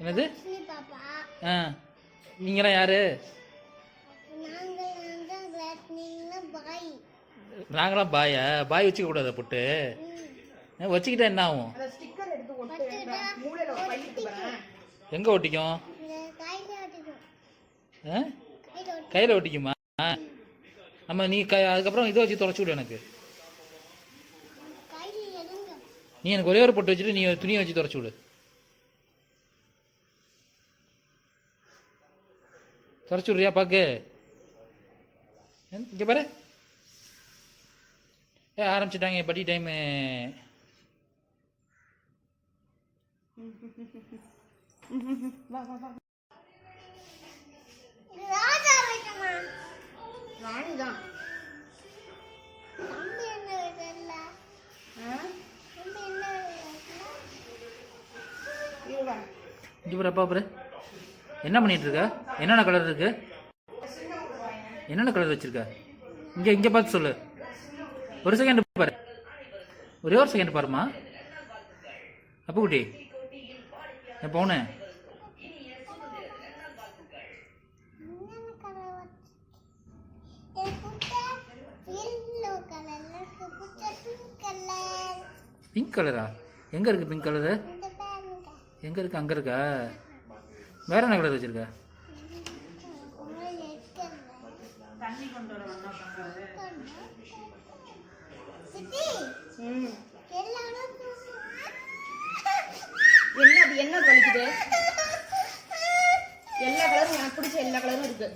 என்னது? ஆ, நீங்களாம் யாரு? நாங்களாம் பாயா? பாய் வச்சுக்க கூடாதா பொட்டு? வச்சுக்கிட்டா என்ன ஆகும்? எங்க ஒட்டிக்கும்? கையில் ஒட்டிக்குமா? நம்ம நீ அதுக்கப்புறம் இதை வச்சு தொலைச்சி விடு எனக்கு. நீ எனக்கு ஒரே ஒரு பொட்டு வச்சுட்டு நீ துணியை வச்சு தொலைச்சி விடு. தொலைச்சி விட்றியா பாக்கு? இங்கே பாரு. ஆரம்பிச்சிட்டாங்க பட்டி டைமு. ராணிதான். இங்கே பாரு, அப்பா பாரு. என்ன பண்ணிட்டு இருக்க? என்னென்ன கலர் இருக்கு? என்னென்ன கலர் வச்சிருக்க? இங்கே பார்த்து சொல்லு. ஒரு செகண்ட் பாரு, ஒரே ஒரு செகண்ட் பாருமா. அப்போ குட்டி என் பவுனு பிங்க் கலரா? எங்கே இருக்குது பிங்க் கலரு? எங்கே இருக்கு? அங்கே இருக்கா? வேற என்ன கலர் வச்சிருக்க? என்ன என்ன வலிக்குது? எல்லா கலரும் எனக்கு பிடிச்ச எல்லா கலரும் இருக்கு.